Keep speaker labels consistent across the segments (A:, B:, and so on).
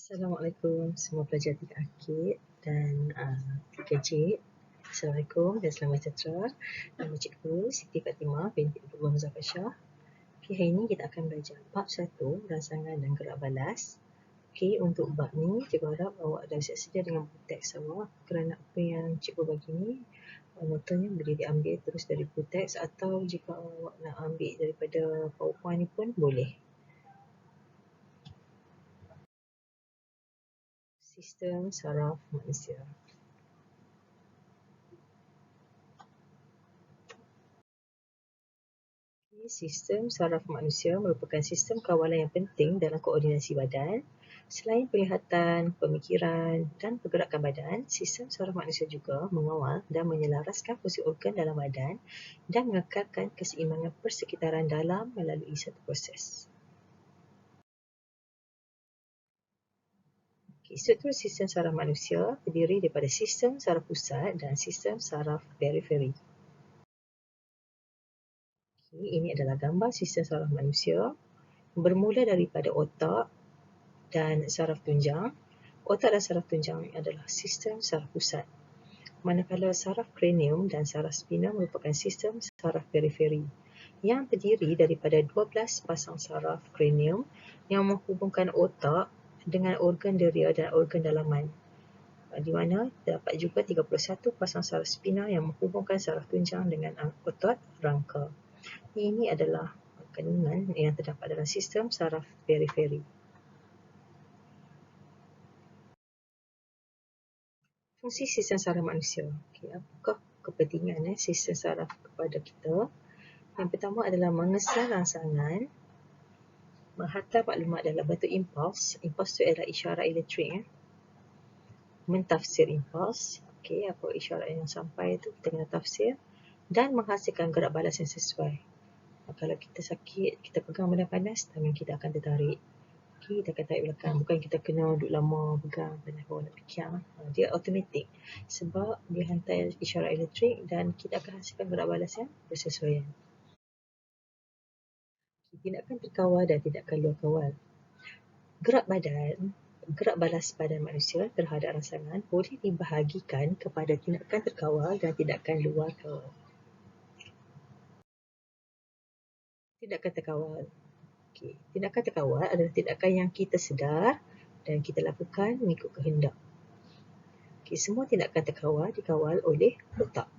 A: Assalamualaikum semua pelajar tingkat akhir dan PKJ. Assalamualaikum dan selamat sejahtera. Nama cikgu Siti Fatimah binti Ibu Muzaffar Shah. Okay, hari ini kita akan belajar bab 1, rangsangan dan gerak balas. Okay, untuk bab ni cikgu harap awak dah siap sedia dengan buku teks awak, kerana apa yang cikgu bagi ni notanya boleh diambil terus dari buku teks, atau jika awak nak ambil daripada PowerPoint ni pun boleh. Sistem saraf manusia. Sistem saraf manusia merupakan sistem kawalan yang penting dalam koordinasi badan. Selain penglihatan, pemikiran dan pergerakan badan, sistem saraf manusia juga mengawal dan menyelaraskan fungsi organ dalam badan dan mengekalkan keseimbangan persekitaran dalam melalui satu proses. Struktur sistem saraf manusia terdiri daripada sistem saraf pusat dan sistem saraf periferi. Ini adalah gambar sistem saraf manusia. Bermula daripada otak dan saraf tunjang. Otak dan saraf tunjang adalah sistem saraf pusat, manakala saraf kranium dan saraf spinal merupakan sistem saraf periferi yang terdiri daripada 12 pasang saraf kranium yang menghubungkan otak dengan organ deria dan organ dalaman, di mana dapat juga 31 pasang saraf spinal yang menghubungkan saraf tunjang dengan otot rangka. Ini adalah kandungan yang terdapat dalam sistem saraf periferi. Fungsi sistem saraf manusia. Apakah kepentingan sistem saraf kepada kita? Yang pertama adalah mengesan rangsangan, menghantar maklumat dalam bentuk impuls. Impuls itu adalah isyarat elektrik. Mentafsir impuls. Apa isyarat yang sampai itu kita kena tafsir. Dan menghasilkan gerak balas yang sesuai. Kalau kita sakit, kita pegang benda panas, tangan kita akan tertarik. Kita akan tarik belakang. Bukan kita kena duduk lama pegang benda baru nak fikir. Dia automatik. Sebab dia hantar isyarat elektrik dan kita akan hasilkan gerak balas yang bersesuaian. Tindakan terkawal dan tindakan luar kawal. Gerak balas badan manusia terhadap rangsangan boleh dibahagikan kepada tindakan terkawal dan tindakan luar kawal. Tindakan terkawal. Tindakan terkawal adalah tindakan yang kita sedar dan kita lakukan mengikut kehendak. Semua tindakan terkawal dikawal oleh otak.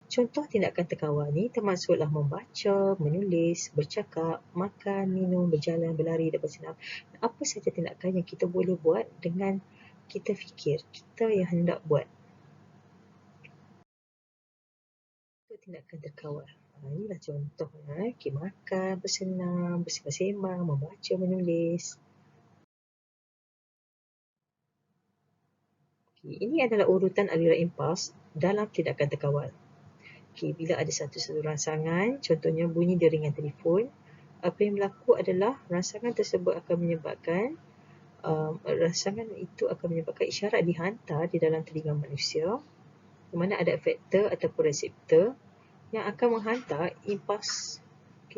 A: Contoh tindakan terkawal ni termasuklah membaca, menulis, bercakap, makan, minum, berjalan, berlari dan bersenam. Apa sahaja tindakan yang kita boleh buat dengan kita fikir, kita yang hendak buat. Itu tindakan terkawal. Inilah contohnya. Makan, bersenam, bersembang-sembang, membaca, menulis. Ini adalah urutan aliran impuls dalam tindakan terkawal. Bila ada satu rangsangan, contohnya bunyi deringan telefon, apa yang berlaku adalah rangsangan tersebut akan menyebabkan isyarat dihantar di dalam telinga manusia, di mana ada efektor ataupun reseptor yang akan menghantar impuls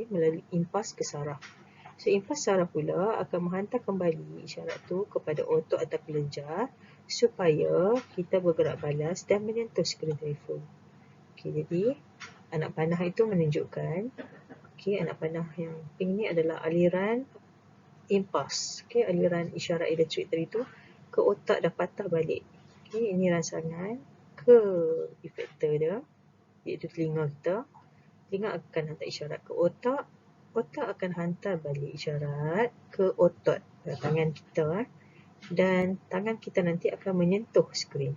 A: melalui impuls ke saraf. Impuls saraf pula akan menghantar kembali isyarat itu kepada otak atau kelenjar supaya kita bergerak balas dan menyentuh skrin telefon. Jadi anak panah itu menunjukkan anak panah yang pink ni adalah aliran impuls, aliran isyarat elektrik tadi tu ke otak dan patah balik. Ini rangsangan ke efektor dia, iaitu telinga kita. Telinga akan hantar isyarat ke otak, otak akan hantar balik isyarat ke otot tangan kita, dan tangan kita nanti akan menyentuh skrin.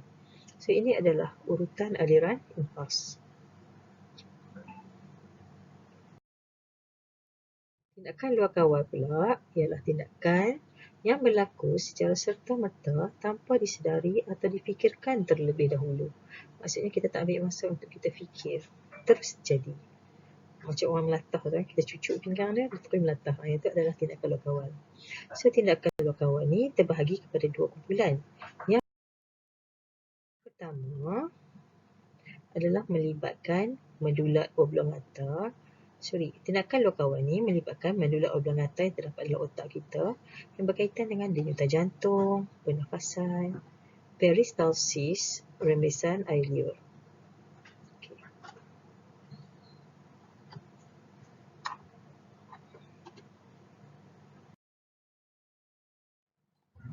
A: Ini adalah urutan aliran impuls. Tindakan luar kawal pula ialah tindakan yang berlaku secara serta-merta tanpa disedari atau difikirkan terlebih dahulu. Maksudnya kita tak ambil masa untuk kita fikir, terus jadi. Macam orang melatah tu, kita cucuk pinggang dia, terus melatah. Itu adalah tindakan luar kawal. Tindakan luar kawal ni terbahagi kepada dua kumpulan. Yang pertama adalah melibatkan medulat oblongata Tindakan luar kawan ni melibatkan medula oblongata yang terdapat dalam otak kita yang berkaitan dengan denyutan jantung, pernafasan, peristalsis, rembesan air liur.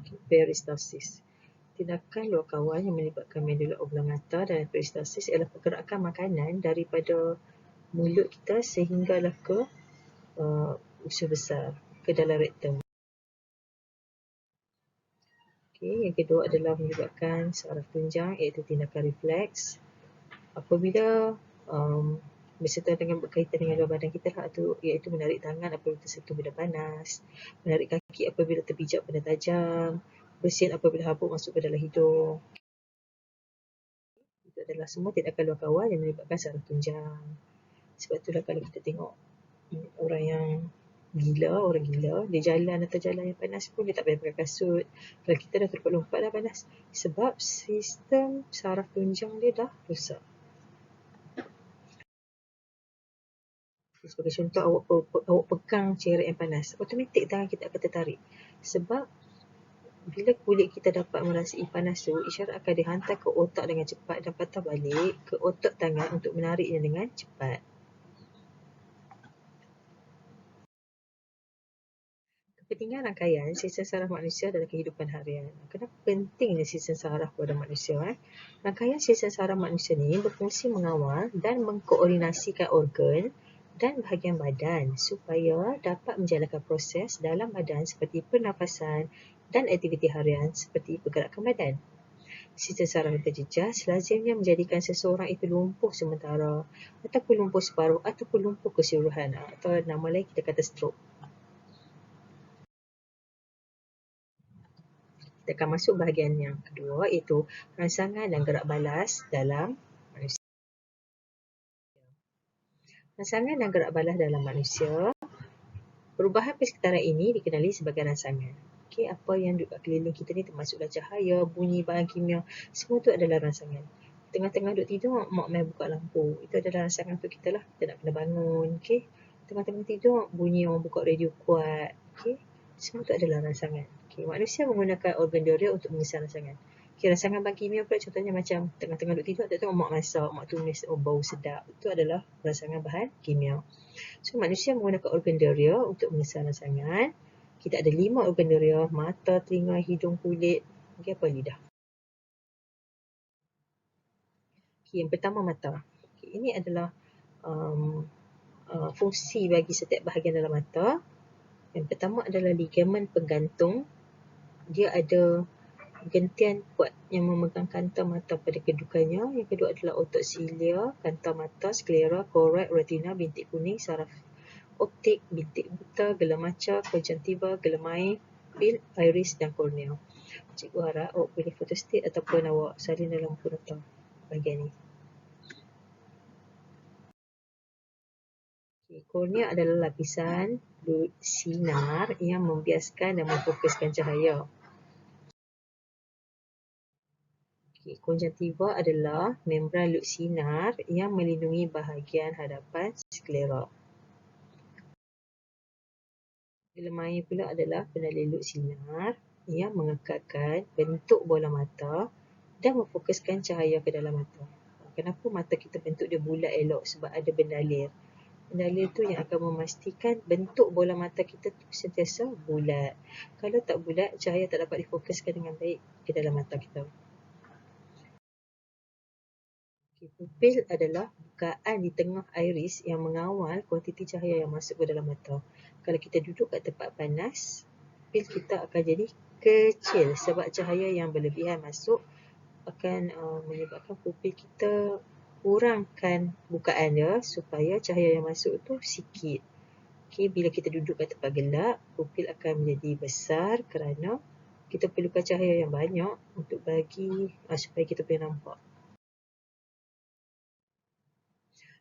A: Okay. Peristalsis. Tindakan luar kawan yang melibatkan medula oblongata dan peristalsis ialah pergerakan makanan daripada mulut kita sehinggalah ke usus besar, ke dalam rektum. Okay, yang kedua adalah menyebabkan saraf tunjang iaitu tindakan refleks. Apabila berserta dengan berkaitan dengan luar badan kita lah, iaitu menarik tangan apabila tersentuh benda panas, menarik kaki apabila terpijak benda tajam, bersin apabila habuk masuk ke dalam hidung. Itu adalah semua tindakan luar kawan yang menyebabkan saraf tunjang. Sebab itulah kalau kita tengok orang gila, dia jalan atas jalan yang panas pun dia tak payah pakai kasut. Kalau kita dah terlompat dah panas. Sebab sistem saraf tunjang dia dah rosak. Sebagai contoh, awak pegang cerak yang panas, automatik tangan kita akan tertarik. Sebab bila kulit kita dapat merasai panas tu, isyarat akan dihantar ke otak dengan cepat dan patah balik ke otot tangan untuk menariknya dengan cepat. Kepentingan rangkaian sistem saraf manusia dalam kehidupan harian. Kenapa pentingnya sistem saraf pada manusia? Rangkaian sistem saraf manusia ni berfungsi mengawal dan mengkoordinasikan organ dan bahagian badan supaya dapat menjalankan proses dalam badan seperti pernafasan dan aktiviti harian seperti pergerakan badan. Sistem saraf yang terjejas lazimnya menjadikan seseorang itu lumpuh sementara ataupun lumpuh separuh ataupun lumpuh keseluruhan, atau nama lain kita kata stroke. Kita akan masuk bahagian yang kedua, iaitu rangsangan dan gerak balas dalam manusia. Rangsangan dan gerak balas dalam manusia. Perubahan persekitaran ini dikenali sebagai rangsangan. Okay, apa yang duduk kat keliling kita ni termasuklah cahaya, bunyi, bahan kimia, semua tu adalah rangsangan. Tengah-tengah duduk tidur, mak main buka lampu. Itu adalah rangsangan untuk kita lah. Kita nak kena bangun. Okay. Tengah-tengah tidur, bunyi orang buka radio kuat. Okay. Semua tu adalah rangsangan. Okay. Manusia menggunakan organ doria untuk mengisar rangsangan. Okay, rangsangan bahan kimia pula contohnya macam tengah-tengah duduk tidur, tak tahu mak masak, mak tumis, bau sedap. Itu adalah rangsangan bahan kimia. So, manusia menggunakan organ doria untuk mengisar rangsangan. Kita ada 5 organ doria: mata, telinga, hidung, kulit, okay, apa lidah. Okay, yang pertama mata. Okay, ini adalah fungsi bagi setiap bahagian dalam mata. Yang pertama adalah ligamen penggantung. Dia ada gentian kuat yang memegang kanta mata pada kedudukannya. Yang kedua adalah otot silia, kanta mata, sklera, korek, retina, bintik kuning, saraf optik, bintik buta, gelam maca, konjungtiva, gelam air, pupil, iris dan kornea. Cikgu harap awak boleh fotostat ataupun awak salin dalam buku nota bahagian ni. Kornea adalah lapisan sinar yang membiaskan dan memfokuskan cahaya. Konjungtiva adalah membran lub sinar yang melindungi bahagian hadapan sklera. Gelam air pula adalah penalin lub sinar yang mengekatkan bentuk bola mata dan memfokuskan cahaya ke dalam mata. Kenapa mata kita bentuk dia bulat elok? Sebab ada bendalir. Bendalir tu yang akan memastikan bentuk bola mata kita tu sentiasa bulat. Kalau tak bulat, cahaya tak dapat difokuskan dengan baik ke dalam mata kita. Pupil adalah bukaan di tengah iris yang mengawal kuantiti cahaya yang masuk ke dalam mata. Kalau kita duduk kat tempat panas, pupil kita akan jadi kecil sebab cahaya yang berlebihan masuk akan menyebabkan pupil kita kurangkan bukaan dia supaya cahaya yang masuk tu sikit. Okay, bila kita duduk kat tempat gelap, pupil akan menjadi besar kerana kita perlukan cahaya yang banyak untuk bagi supaya kita boleh nampak.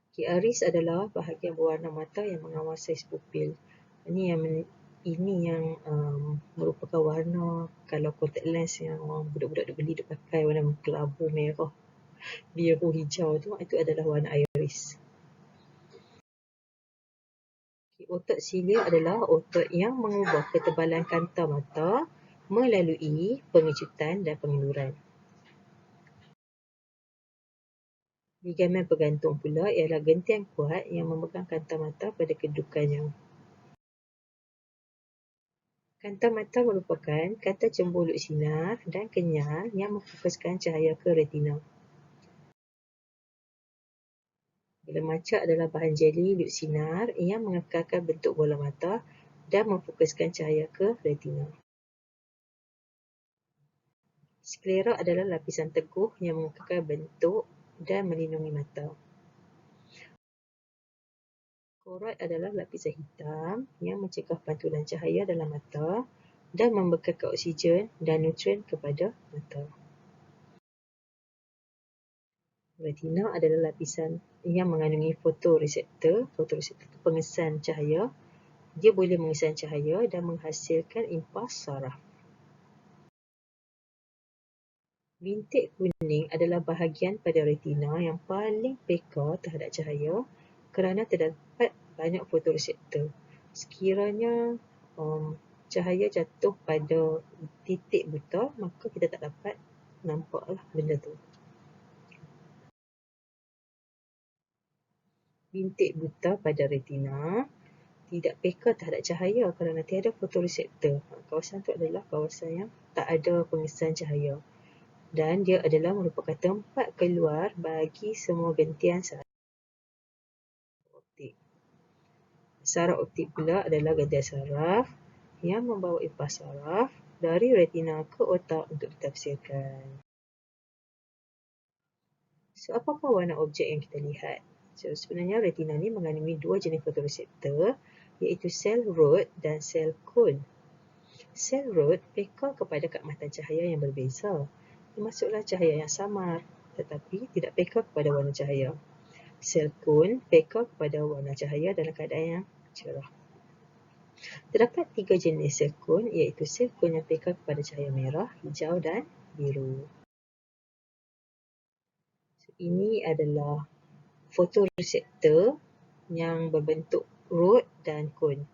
A: Okay, iris adalah bahagian berwarna mata yang mengawal saiz pupil. Ini yang merupakan warna, kalau contact lens yang orang budak-budak dia beli, dia pakai warna kelabu merah, biru, hijau tu, itu adalah warna iris. Otot silia adalah otot yang mengubah ketebalan kanta mata melalui pengecutan dan pengenduran. Ligamen bergantung pula ialah gentian kuat yang memegang kanta mata pada kedudukannya. Kanta mata merupakan kanta cembuluk sinar dan kenyal yang memfokuskan cahaya ke retina. Belemaca adalah bahan jeli luk sinar yang mengekalkan bentuk bola mata dan memfokuskan cahaya ke retina. Sklera adalah lapisan teguh yang mengekalkan bentuk dan melindungi mata. Koroid adalah lapisan hitam yang mencegah pantulan cahaya dalam mata dan membekalkan oksigen dan nutrien kepada mata. Retina adalah lapisan yang mengandungi fotoreseptor. Fotoreseptor itu pengesan cahaya. Dia boleh mengesan cahaya dan menghasilkan impas saraf. Bintik kuning adalah bahagian pada retina yang paling peka terhadap cahaya kerana terdapat banyak fotoreseptor. Sekiranya cahaya jatuh pada titik buta, maka kita tak dapat nampaklah benda tu. Bintik buta pada retina tidak peka terhadap cahaya kerana tiada fotoreseptor. Kawasan itu adalah kawasan yang tak ada pengesan cahaya. Dan dia adalah merupakan tempat keluar bagi semua gentian saraf optik. Saraf optik pula adalah gentian saraf yang membawa impas saraf dari retina ke otak untuk ditafsirkan. So, apakah warna objek yang kita lihat? So, sebenarnya retina ni mengandungi dua jenis fotoreseptor, iaitu sel rod dan sel cone. Sel rod peka kepada keamatan cahaya yang berbeza, termasuklah cahaya yang samar, tetapi tidak peka kepada warna cahaya. Sel cone peka kepada warna cahaya dalam keadaan yang cerah. Terdapat tiga jenis sel cone, iaitu sel cone yang peka kepada cahaya merah, hijau dan biru. So, ini adalah fotoreseptor yang berbentuk rod dan cone.